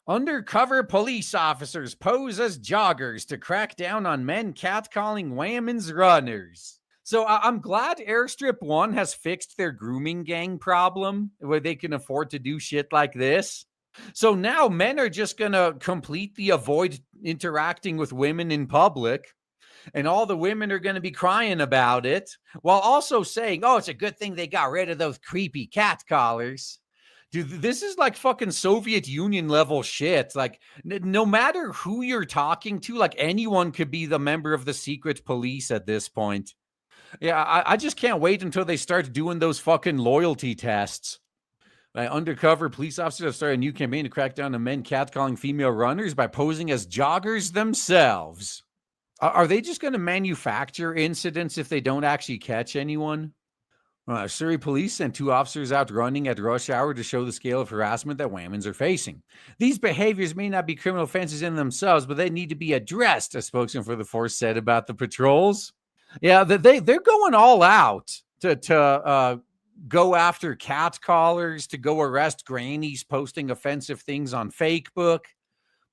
Undercover police officers pose as joggers to crack down on men catcalling women's runners. So I'm glad Airstrip 1 has fixed their grooming gang problem where they can afford to do shit like this. So now men are just going to completely avoid interacting with women in public. And all the women are going to be crying about it while also saying, oh, it's a good thing they got rid of those creepy catcallers. Dude, this is like fucking Soviet Union level shit. Like, no matter who you're talking to, like anyone could be the member of the secret police at this point. Yeah, I just can't wait until they start doing those fucking loyalty tests. Undercover police officers have started a new campaign to crack down on men catcalling female runners by posing as joggers themselves. Are they just going to manufacture incidents if they don't actually catch anyone? Surrey police sent 2 officers out running at rush hour to show the scale of harassment that women are facing. These behaviors may not be criminal offenses in themselves, but they need to be addressed, a spokesman for the force said about the patrols. Yeah, they're going all out to go after catcallers, to go arrest grannies posting offensive things on Facebook.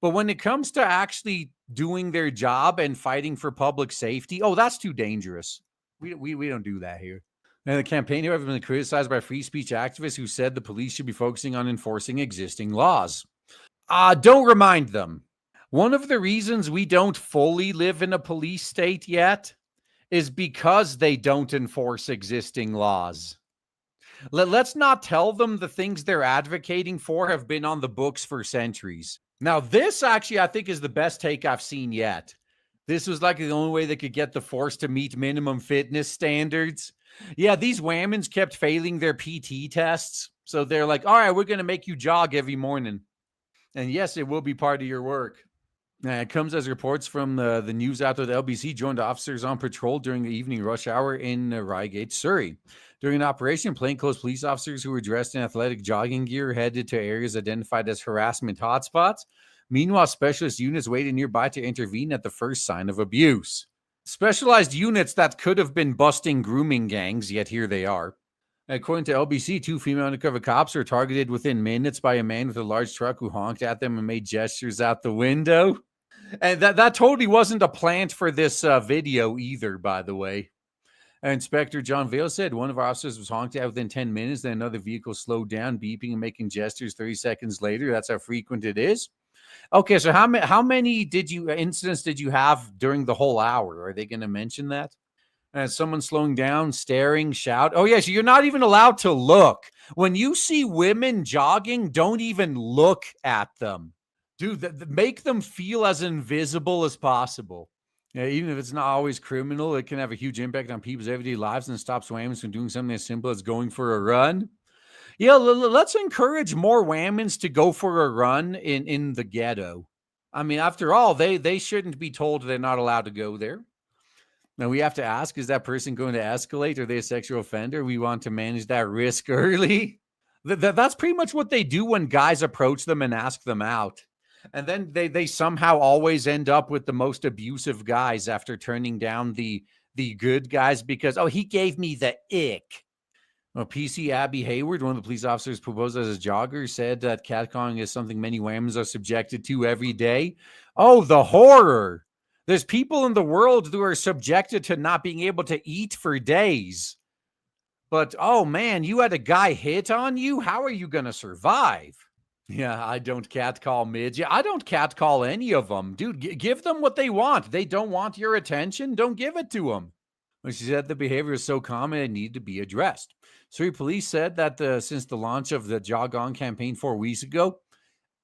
But when it comes to actually doing their job and fighting for public safety, oh, that's too dangerous. We don't do that here. And the campaign here have been criticized by free speech activists who said the police should be focusing on enforcing existing laws. Don't remind them. One of the reasons we don't fully live in a police state yet is because they don't enforce existing laws. Let's not tell them the things they're advocating for have been on the books for centuries. Now, this actually, I think, is the best take I've seen yet. This was like the only way they could get the force to meet minimum fitness standards. Yeah, these whammons kept failing their PT tests. So they're like, all right, we're going to make you jog every morning. And yes, it will be part of your work. It comes as reports from the news outlet LBC joined officers on patrol during the evening rush hour in Reigate, Surrey. During an operation, plainclothes police officers who were dressed in athletic jogging gear headed to areas identified as harassment hotspots. Meanwhile, specialist units waited nearby to intervene at the first sign of abuse. Specialized units that could have been busting grooming gangs, yet here they are. According to LBC, 2 female undercover cops were targeted within minutes by a man with a large truck who honked at them and made gestures out the window. And that totally wasn't a plant for this video either, by the way. Inspector John Vale said one of our officers was honked at within 10 minutes. Then another vehicle slowed down, beeping and making gestures 30 seconds later. That's how frequent it is. Okay, so how many incidents did you have during the whole hour? Are they going to mention that? Someone slowing down, staring, shout. Oh, yes, you're not even allowed to look. When you see women jogging, don't even look at them. Dude, make them feel as invisible as possible. Yeah, even if it's not always criminal, it can have a huge impact on people's everyday lives and stop whammons from doing something as simple as going for a run. Yeah, let's encourage more whammons to go for a run in the ghetto. I mean, after all, they shouldn't be told they're not allowed to go there. Now, we have to ask, is that person going to escalate? Are they a sexual offender? We want to manage that risk early. That's pretty much what they do when guys approach them and ask them out. And then they somehow always end up with the most abusive guys after turning down the good guys because, oh, he gave me the ick. Well, PC Abby Hayward, one of the police officers proposed as a jogger, said that catcalling is something many whammons are subjected to every day. Oh, the horror. There's people in the world who are subjected to not being able to eat for days. But, oh, man, you had a guy hit on you? How are you going to survive? Yeah, I don't catcall mids. Yeah, I don't catcall any of them. Dude, give them what they want. They don't want your attention. Don't give it to them. Well, she said the behavior is so common it needed to be addressed. Surrey police said that since the launch of the Jog On campaign 4 weeks ago,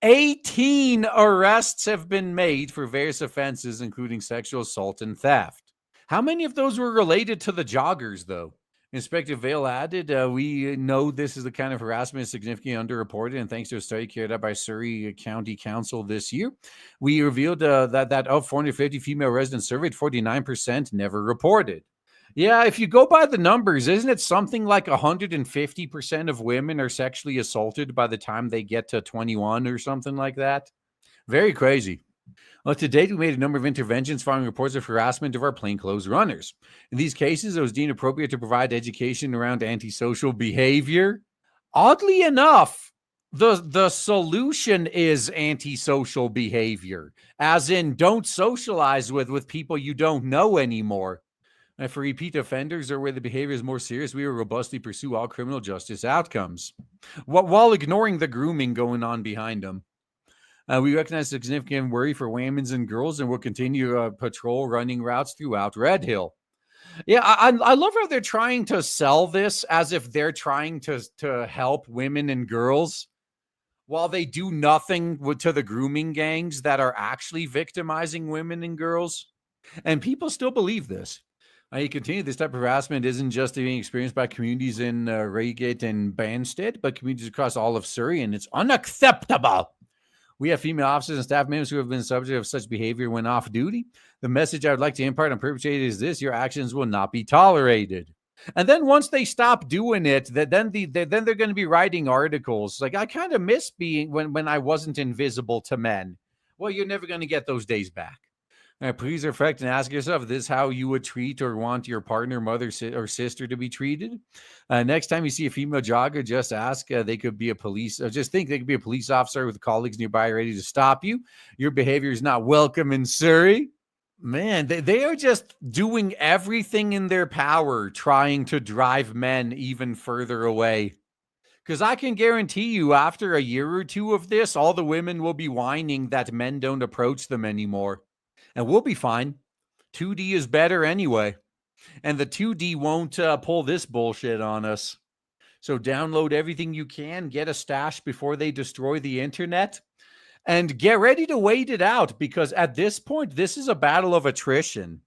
18 arrests have been made for various offenses, including sexual assault and theft. How many of those were related to the joggers, though? Inspector Vale added, we know this is the kind of harassment significantly underreported, and thanks to a study carried out by Surrey County Council this year, we revealed that of 450 female residents surveyed, 49% never reported. Yeah, if you go by the numbers, isn't it something like 150% of women are sexually assaulted by the time they get to 21 or something like that? Very crazy. Well, to date, we made a number of interventions following reports of harassment of our plainclothes runners. In these cases, it was deemed appropriate to provide education around antisocial behavior. Oddly enough, The solution is antisocial behavior, as in don't socialize with people you don't know anymore. And for repeat offenders or where the behavior is more serious, we will robustly pursue all criminal justice outcomes while ignoring the grooming going on behind them. We recognize significant worry for women and girls and will continue patrol running routes throughout Red Hill. Yeah, I love how they're trying to sell this as if they're trying to help women and girls while they do nothing to the grooming gangs that are actually victimizing women and girls. And people still believe this. You continue, this type of harassment isn't just being experienced by communities in Reigate and Banstead, but communities across all of Surrey, and it's unacceptable. We have female officers and staff members who have been subject of such behavior when off duty. The message I would like to impart on perpetrators is this: your actions will not be tolerated. And then once they stop doing it, then they're going to be writing articles like, I kind of miss being when I wasn't invisible to men. Well, you're never going to get those days back. Please reflect and ask yourself, is this how you would treat or want your partner, mother, or sister to be treated? Next time you see a female jogger, just ask. They could be a police. Just think they could be a police officer with colleagues nearby ready to stop you. Your behavior is not welcome in Surrey. Man, they are just doing everything in their power trying to drive men even further away. Because I can guarantee you, after a year or two of this, all the women will be whining that men don't approach them anymore. And we'll be fine. 2D is better anyway. And the 2D won't pull this bullshit on us. So download everything you can, get a stash before they destroy the internet, and get ready to wait it out, because at this point, this is a battle of attrition.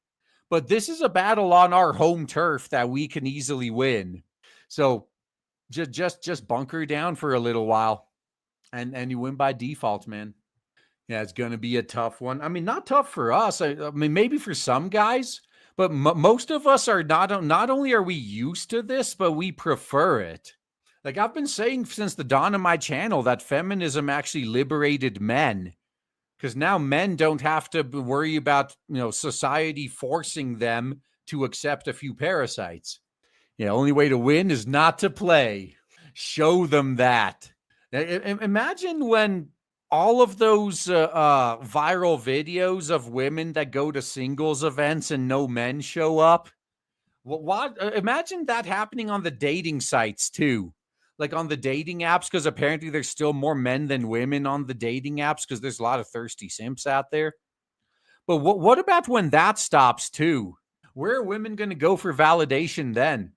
But this is a battle on our home turf that we can easily win. So just bunker down for a little while, and you win by default, man. Yeah, it's going to be a tough one. I mean, not tough for us. I mean, maybe for some guys, but most of us are not only are we used to this, but we prefer it. Like I've been saying since the dawn of my channel that feminism actually liberated men, because now men don't have to worry about, society forcing them to accept a few parasites. Only way to win is not to play. Show them that. Imagine when all of those viral videos of women that go to singles events and no men show up. What? Imagine that happening on the dating sites too, like on the dating apps, because apparently there's still more men than women on the dating apps because there's a lot of thirsty simps out there. But what about when that stops too? Where are women going to go for validation then?